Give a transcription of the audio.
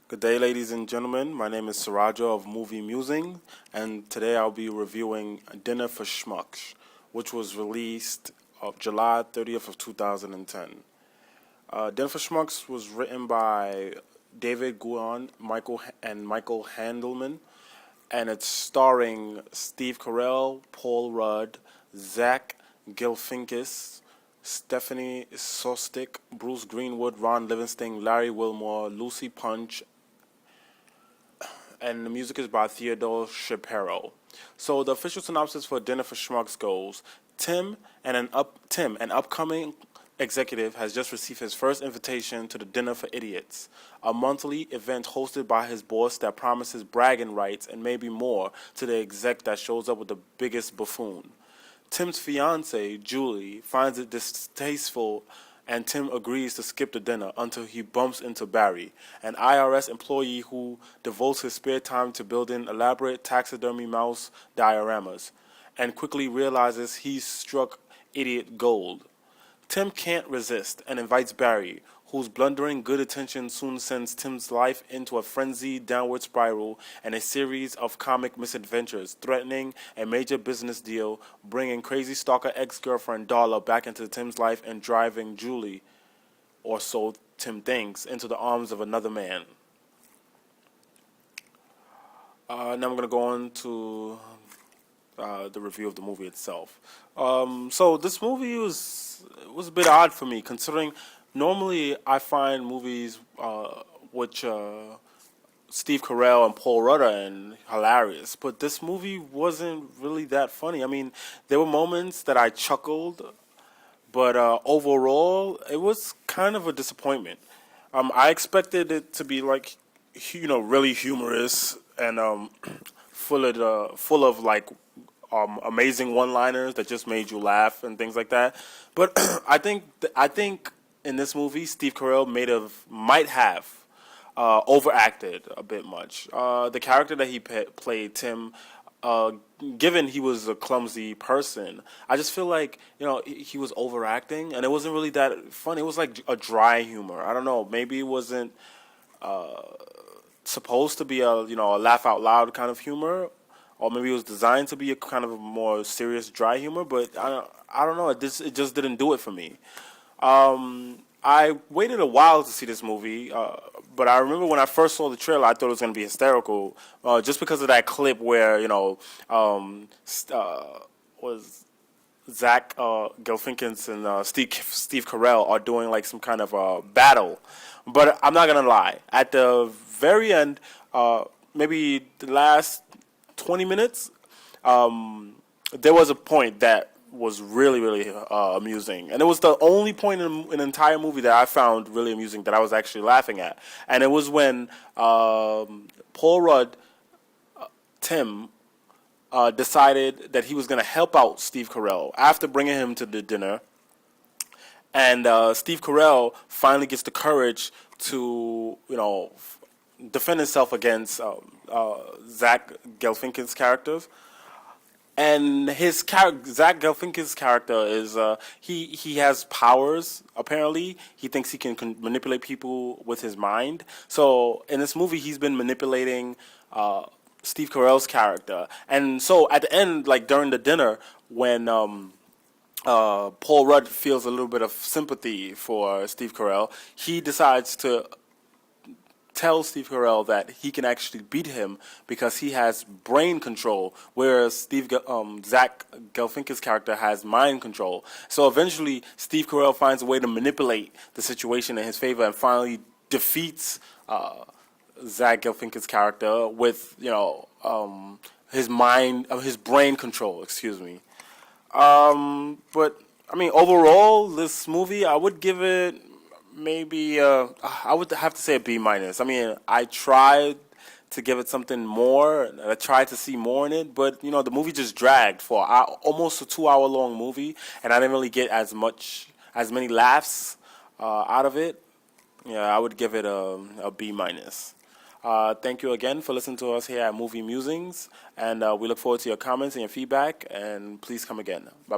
Good day, ladies and gentlemen. My name is Surajo of Movie Musings, and today I'll be reviewing Dinner for Schmucks, which was released July 30th of 2010. Dinner for Schmucks was written by David Guan, Michael Handelman, and it's starring Steve Carell, Paul Rudd, Zach Galifianakis, Stephanie Sostek, Bruce Greenwood, Ron Livingston, Larry Wilmore, Lucy Punch, and the music is by Theodore Shapiro. So the official synopsis for Dinner for Schmucks goes: Tim, an upcoming executive, has just received his first invitation to the Dinner for Idiots, a monthly event hosted by his boss that promises bragging rights and maybe more to the exec that shows up with the biggest buffoon. Tim's fiancée, Julie, finds it distasteful, and Tim agrees to skip the dinner until he bumps into Barry, an IRS employee who devotes his spare time to building elaborate taxidermy mouse dioramas, and quickly realizes he's struck idiot gold. Tim can't resist and invites Barry, whose blundering good intention soon sends Tim's life into a frenzied downward spiral and a series of comic misadventures, threatening a major business deal, bringing crazy stalker ex-girlfriend Darla back into Tim's life, and driving Julie, or so Tim thinks, into the arms of another man. Now I'm going to go on to the review of the movie itself. So this movie was a bit odd for me, considering normally I find movies which Steve Carell and Paul Rudd are in hilarious, but this movie wasn't really that funny. I mean, there were moments that I chuckled, but overall, it was kind of a disappointment. I expected it to be like, really humorous and full of like amazing one-liners that just made you laugh and things like that. But I think in this movie, Steve Carell might have overacted a bit much. The character that he played, Tim, given he was a clumsy person, I just feel like he was overacting, and it wasn't really that funny. It was like a dry humor. I don't know. Maybe it wasn't supposed to be a laugh out loud kind of humor, or maybe it was designed to be a kind of a more serious, dry humor. But I don't know. It just didn't do it for me. I waited a while to see this movie, but I remember when I first saw the trailer, I thought it was going to be hysterical, just because of that clip where was Zach Galifianakis and Steve Carell are doing like some kind of battle. But I'm not gonna lie, at the very end, maybe the last 20 minutes, there was a point that was really amusing, and it was the only point in an entire movie that I found really amusing, that I was actually laughing at, and it was when Paul Rudd, Tim, decided that he was going to help out Steve Carell after bringing him to the dinner, and Steve Carell finally gets the courage to defend himself against Zach Galifianakis' characters. And Zach Galifianakis' character is he has powers. Apparently, he thinks he can manipulate people with his mind. So in this movie, he's been manipulating Steve Carell's character. And so at the end, like during the dinner, when Paul Rudd feels a little bit of sympathy for Steve Carell, he decides to tell Steve Carell that he can actually beat him because he has brain control, whereas Zach Galifianakis' character has mind control. So eventually, Steve Carell finds a way to manipulate the situation in his favor and finally defeats Zach Galifianakis' character with his brain control. Excuse me. But I mean, overall, this movie, I would give it maybe I would have to say a B minus. I mean, I tried to give it something more. I tried to see more in it, but the movie just dragged for almost a 2 hour long movie, and I didn't really get as many laughs out of it. Yeah, I would give it a B minus. Thank you again for listening to us here at Movie Musings, and we look forward to your comments and your feedback. And please come again. Bye.